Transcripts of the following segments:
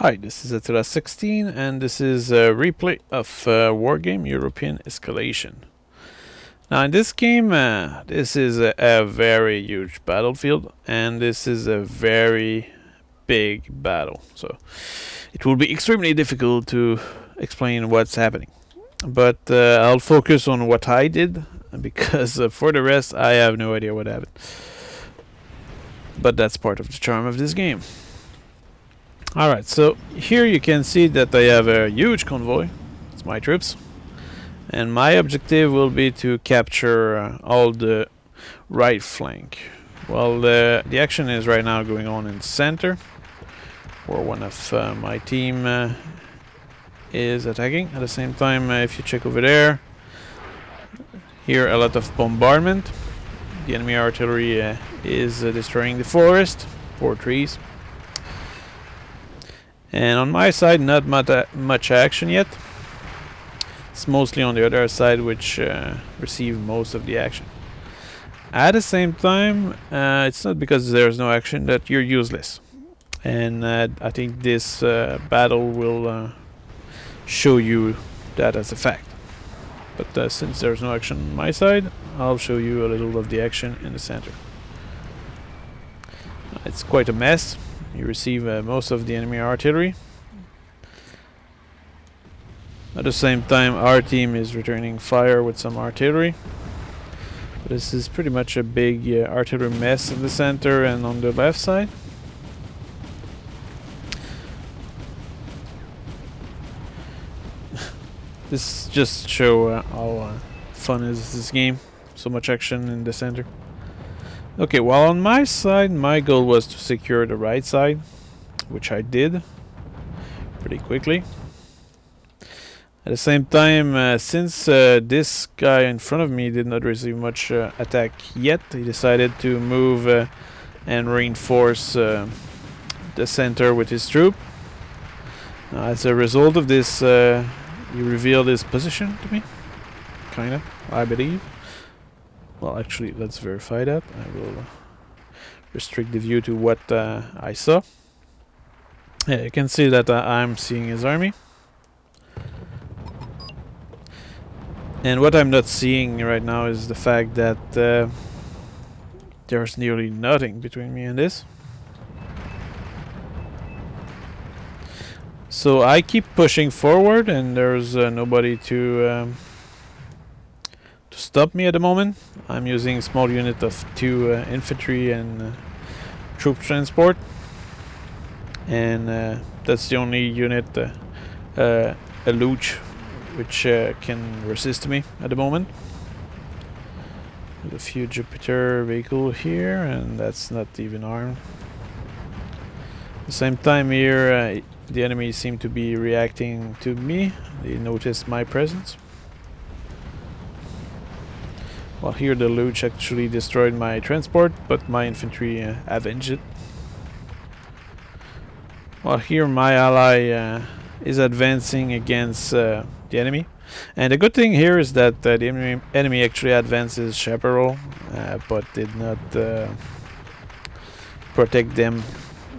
Hi, this is Attila 16 and this is a replay of Wargame European Escalation. Now in this game, this is a very huge battlefield and this is a very big battle. So it will be extremely difficult to explain what's happening. But I'll focus on what I did because for the rest I have no idea what happened. But that's part of the charm of this game. Alright, so here you can see that I have a huge convoy. It's my troops. And my objective will be to capture all the right flank. Well, the action is right now going on in the center, where one of my team is attacking. At the same time, if you check over there, here a lot of bombardment. The enemy artillery is destroying the forest, 4 trees. And on my side, not much action yet. It's mostly on the other side which receive most of the action. At the same time, it's not because there's no action that you're useless. And I think this battle will show you that as a fact. But since there's no action on my side, I'll show you a little of the action in the center. It's quite a mess. You receive most of the enemy artillery. At the same time, our team is returning fire with some artillery. But this is pretty much a big artillery mess in the center and on the left side. This just show how fun is this game. So much action in the center. Okay, well on my side, my goal was to secure the right side, which I did pretty quickly. At the same time, since this guy in front of me did not receive much attack yet, he decided to move and reinforce the center with his troop. As a result of this, he revealed his position to me, kinda, I believe. Well, actually, let's verify that. I will restrict the view to what I saw. Yeah, you can see that I'm seeing his army. And what I'm not seeing right now is the fact that there's nearly nothing between me and this. So I keep pushing forward and there's nobody to stop me at the moment. I'm using a small unit of 2 infantry and troop transport, and that's the only unit, a Luch, which can resist me at the moment. There's a few Jupiter vehicle here, and that's not even armed. At the same time here, the enemy seem to be reacting to me. They noticed my presence. Well, here the Luch actually destroyed my transport, but my infantry avenged it. Well, here my ally is advancing against the enemy. And the good thing here is that the enemy actually advances Chaparral, but did not protect them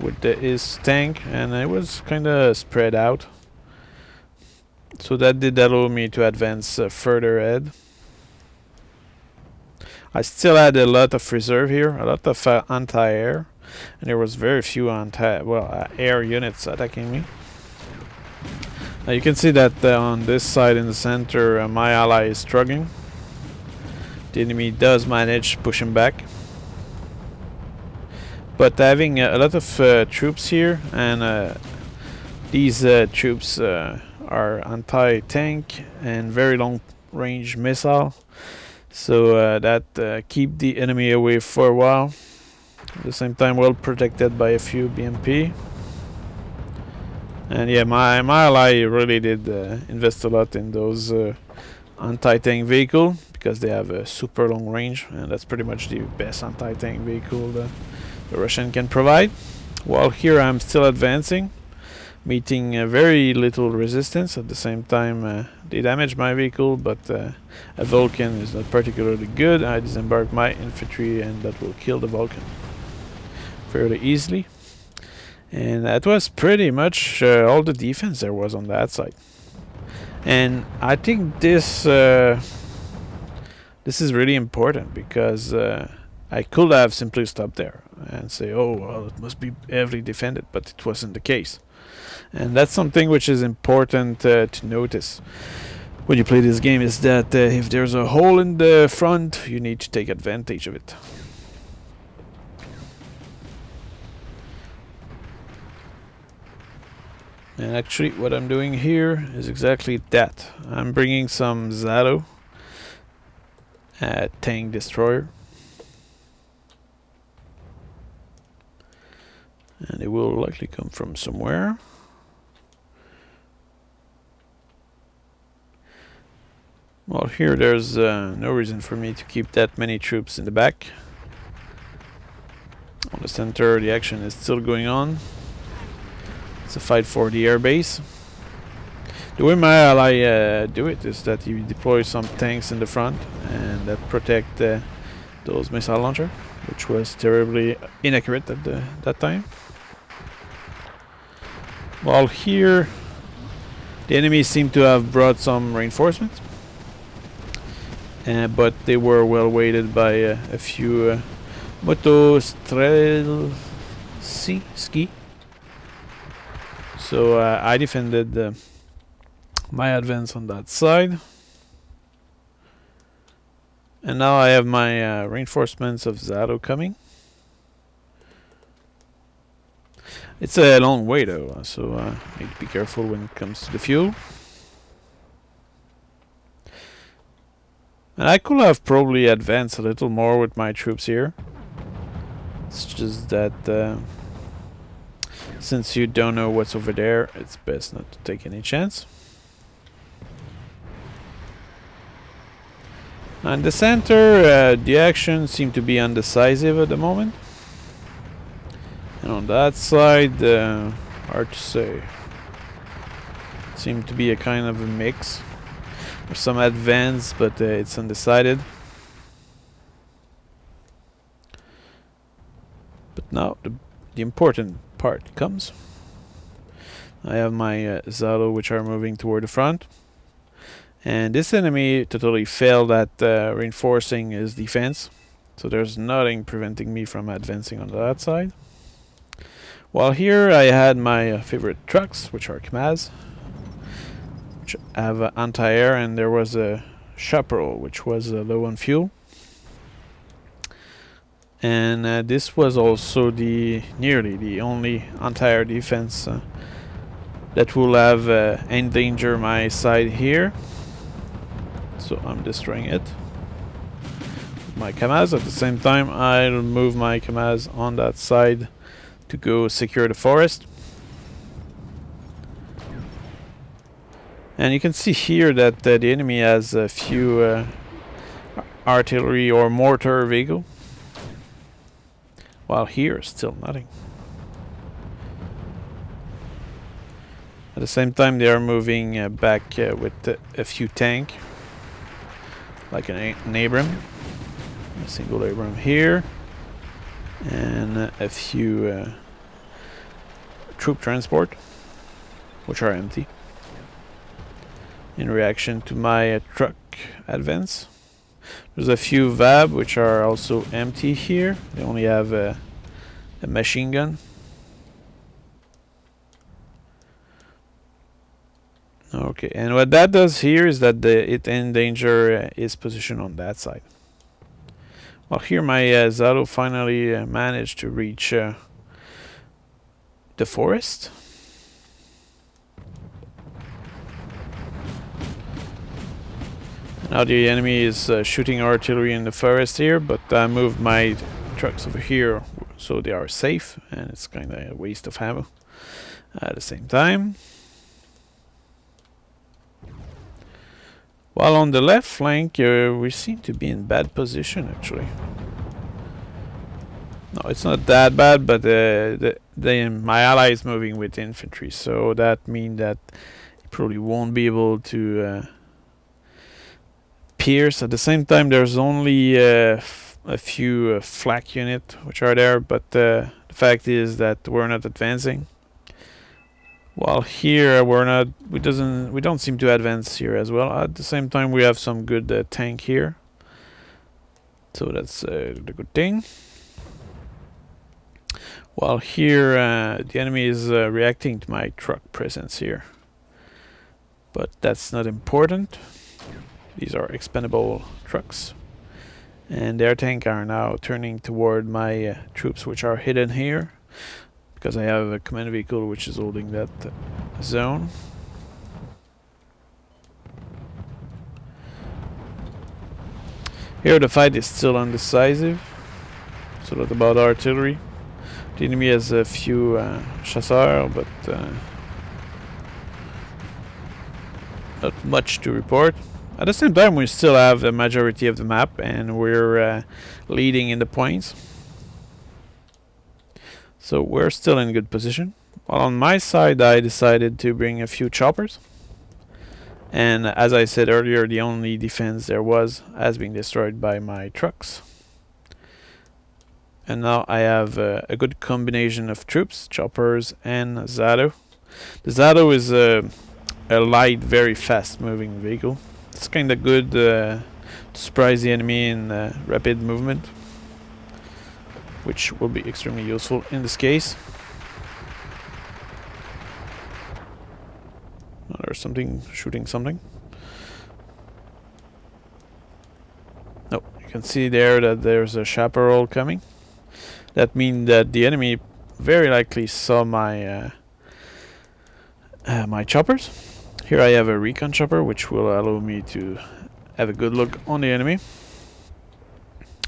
with his tank, and it was kinda spread out. So that did allow me to advance further ahead. I still had a lot of reserve here, a lot of anti-air, and there was very few air units attacking me. You can see that on this side in the center, my ally is struggling. The enemy does manage pushing back, but having a lot of troops here, and these troops are anti-tank and very long-range missile. So that keep the enemy away for a while. At the same time, well protected by a few BMP. And yeah, my ally really did invest a lot in those anti-tank vehicle, because they have a super long range, and that's pretty much the best anti-tank vehicle the Russian can provide. While here I'm still advancing, meeting very little resistance. At the same time, they damaged my vehicle, but a Vulcan is not particularly good. I disembarked my infantry and that will kill the Vulcan fairly easily. And that was pretty much all the defense there was on that side. And I think this is really important because I could have simply stopped there and say, oh, well, it must be heavily defended, but it wasn't the case. And that's something which is important to notice when you play this game, is that if there's a hole in the front, you need to take advantage of it. And actually what I'm doing here is exactly that. I'm bringing some Zato tank destroyer. And it will likely come from somewhere. Well, here there's no reason for me to keep that many troops in the back. On the center, the action is still going on. It's a fight for the air base. The way my ally do it is that he deploys some tanks in the front and that protect those missile launcher, which was terribly inaccurate at that time. While here, the enemy seem to have brought some reinforcements, but they were well weighted by a few ski. So I defended my advance on that side. And now I have my reinforcements of Zato coming. It's a long way though, so need to be careful when it comes to the fuel. And I could have probably advanced a little more with my troops here. It's just that since you don't know what's over there, it's best not to take any chance. On the center, the action seemed to be undecisive at the moment. And on that side, hard to say. Seemed to be a kind of a mix. There's some advance, but it's undecided. But now the important part comes. I have my Zato which are moving toward the front. And this enemy totally failed at reinforcing his defense. So there's nothing preventing me from advancing on that side. While here I had my favorite trucks, which are Kamaz, which have anti-air, and there was a Chaparral, which was low on fuel. And this was also nearly the only anti-air defense that will have endanger my side here. So I'm destroying it with my Kamaz. At the same time, I'll move my Kamaz on that side to go secure the forest. And you can see here that the enemy has a few artillery or mortar vehicle, while here still nothing. At the same time, they are moving back with a few tank, like an Abram, a single Abram here, and a few troop transport, which are empty, in reaction to my truck advance. There's a few VAB which are also empty here. They only have a machine gun. Okay, and what that does here is that it endanger his position on that side. Well, here my Zato finally managed to reach the forest. Now the enemy is shooting artillery in the forest here, but I moved my trucks over here so they are safe, and it's kind of a waste of ammo at the same time. While on the left flank, we seem to be in bad position actually. No, it's not that bad, but my ally is moving with infantry, so that means that he probably won't be able to pierce. At the same time, there's only a few flak units which are there, but the The fact is that we're not advancing. While here we don't seem to advance here as well. At the same time, we have some good tank here, so that's the good thing. While here, the enemy is reacting to my truck presence here, but that's not important. These are expendable trucks, and their tank are now turning toward my troops, which are hidden here, because I have a command vehicle which is holding that zone. Here the fight is still undecisive, so that about artillery. The enemy has a few chasseurs, but not much to report. At the same time, we still have the majority of the map, and we're leading in the points. So we're still in good position. Well, on my side, I decided to bring a few choppers. And as I said earlier, the only defense there has been destroyed by my trucks. And now I have a good combination of troops, choppers and Zato. The Zato is a light, very fast moving vehicle. It's kind of good to surprise the enemy in rapid movement, which will be extremely useful in this case. Oh, there's something shooting something. No, you can see there that there's a chaparral coming. That means that the enemy very likely saw my my choppers. Here I have a recon chopper, which will allow me to have a good look on the enemy.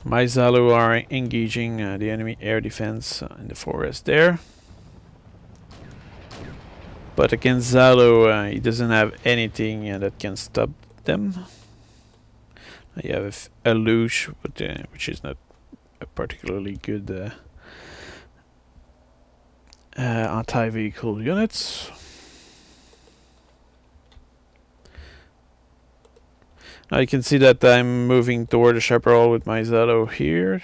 My Zalo are engaging the enemy air defense in the forest there. But against Zalo, he doesn't have anything that can stop them. I have a luge, but which is not a particularly good anti-vehicle units. Now you can see that I'm moving toward the chaparral with my Zato here.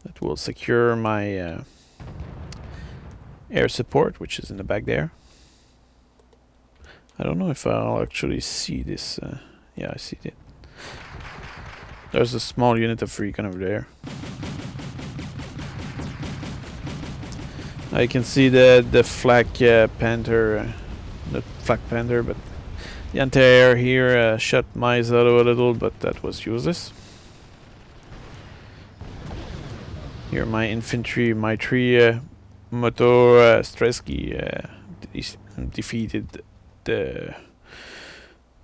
That will secure my air support, which is in the back there. I don't know if I'll actually see this. Yeah, I see it. There's a small unit of recon over there. Now you can see the flak panther, not flak panther, but the anti-air here shot my Zato a little, but that was useless. Here my infantry, my 3 motor Streski defeated the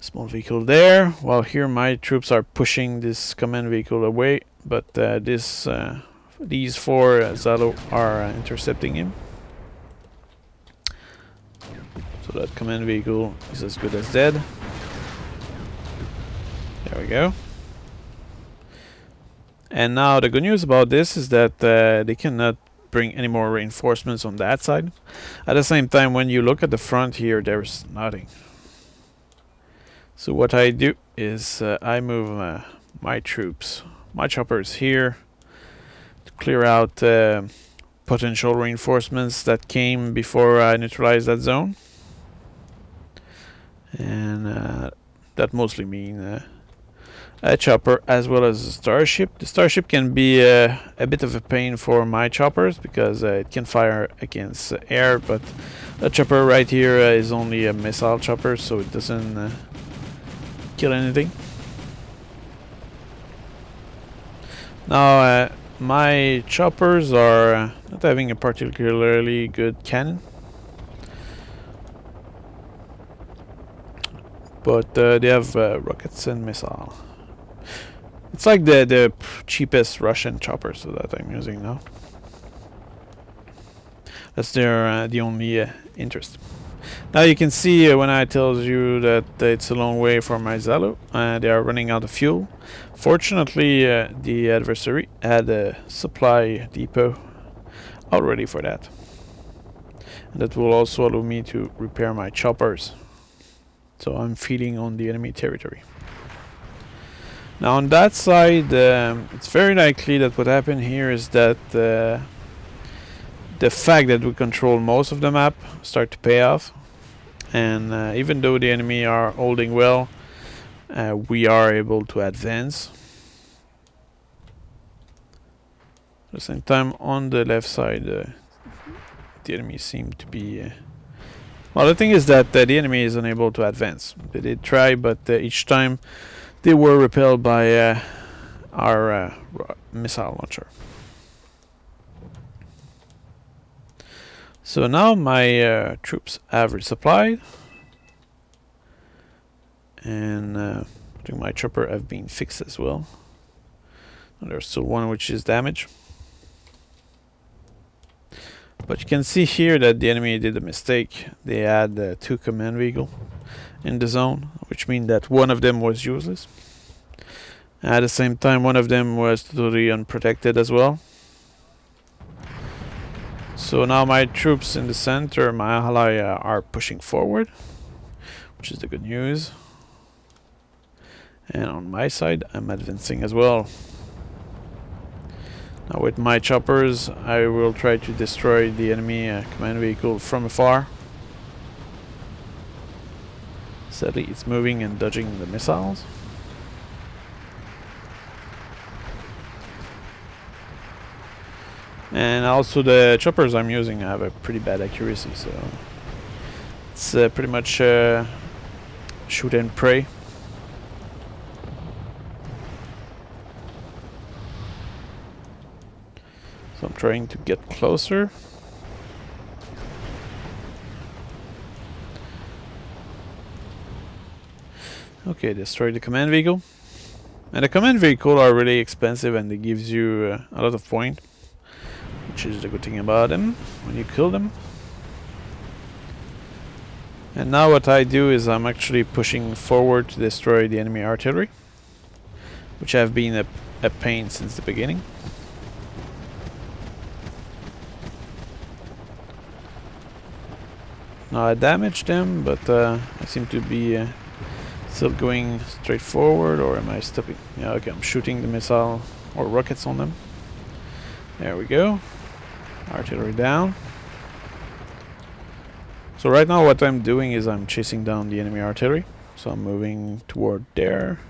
small vehicle there, while here my troops are pushing this command vehicle away, but these 4 Zato are intercepting him. So that command vehicle is as good as dead. There we go. And now the good news about this is that they cannot bring any more reinforcements on that side. At the same time, when you look at the front here, there's nothing. So what I do is I move my troops, my choppers here, to clear out potential reinforcements that came before I neutralized that zone. And that mostly means a chopper as well as a starship. The starship can be a bit of a pain for my choppers because it can fire against air, but the chopper right here is only a missile chopper, so it doesn't kill anything. Now my choppers are not having a particularly good cannon, but they have rockets and missile. It's like the cheapest Russian choppers that I'm using now. That's the only interest. Now you can see when I tell you that it's a long way for my Zalo, they are running out of fuel. Fortunately, the adversary had a supply depot already for that. And that will also allow me to repair my choppers. So I'm feeding on the enemy territory. Now on that side, it's very likely that what happened here is that the fact that we control most of the map start to pay off, and even though the enemy are holding well, we are able to advance. At the same time, on the left side, the enemy seem to be... well, the thing is that the enemy is unable to advance. They did try, but each time they were repelled by our missile launcher. So now my troops have resupplied, and I think my chopper have been fixed as well. And there's still one which is damaged. But you can see here that the enemy did a mistake. They had 2 command vehicles in the zone, which means that one of them was useless. At the same time, one of them was totally unprotected as well. So now my troops in the center, my ally, are pushing forward, which is the good news. And on my side, I'm advancing as well. Now with my choppers, I will try to destroy the enemy command vehicle from afar. Sadly, it's moving and dodging the missiles. And also the choppers I'm using have a pretty bad accuracy, so it's pretty much shoot and pray. So I'm trying to get closer. Okay, destroy the command vehicle. And the command vehicle are really expensive and they gives you a lot of points, which is the good thing about them when you kill them. And now what I do is I'm actually pushing forward to destroy the enemy artillery, which have been a pain since the beginning. Now I damaged them, but I seem to be still going straight forward, or am I stopping? Yeah, okay, I'm shooting the missile or rockets on them. There we go. Artillery down. So right now what I'm doing is I'm chasing down the enemy artillery. So I'm moving toward there.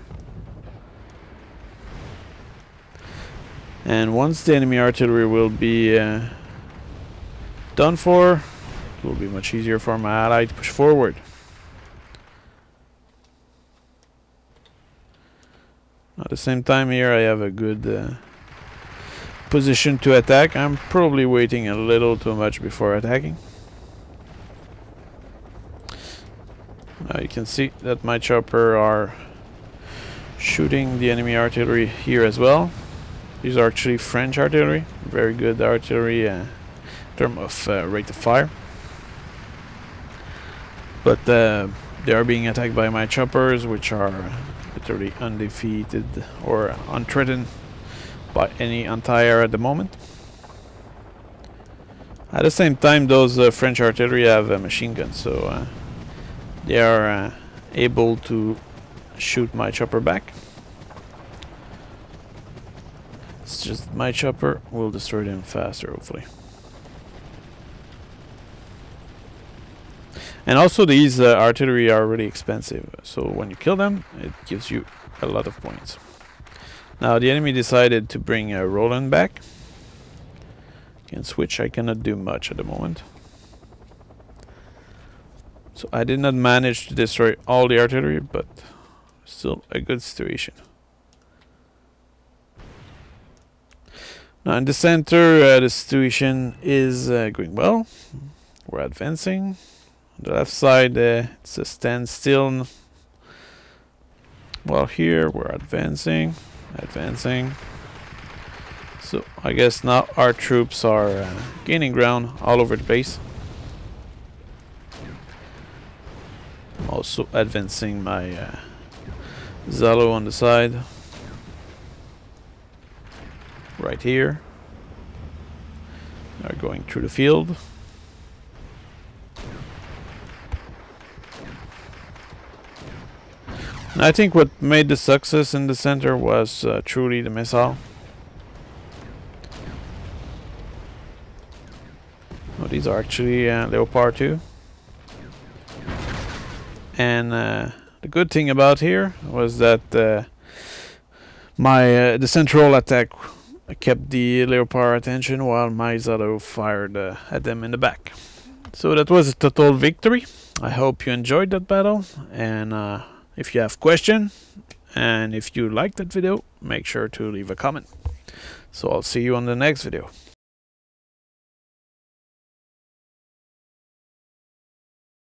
And once the enemy artillery will be done for, it will be much easier for my ally to push forward. At the same time here I have a good position to attack. I'm probably waiting a little too much before attacking. Now you can see that my chopper are shooting the enemy artillery here as well. These are actually French artillery, very good artillery in terms of rate of fire. But they are being attacked by my choppers, which are literally undefeated or unthreatened by any anti-air at the moment. At the same time, those French artillery have machine guns, so they are able to shoot my chopper back. It's just my chopper will destroy them faster, hopefully. And also these artillery are really expensive, so when you kill them, it gives you a lot of points. Now the enemy decided to bring Roland back. Can switch, I cannot do much at the moment. So I did not manage to destroy all the artillery, but still a good situation. Now in the center, the situation is going well. We're advancing. On the left side, it's a standstill. Well, here we're advancing. So I guess now our troops are gaining ground all over the place. Also advancing my Zalo on the side. Right here. They're going through the field. I think what made the success in the center was truly the missile. Oh, these are actually Leopard 2. And the good thing about here was that the central attack kept the Leopard attention while my Zato fired at them in the back. So that was a total victory. I hope you enjoyed that battle, and if you have questions and if you liked that video, make sure to leave a comment. So I'll see you on the next video.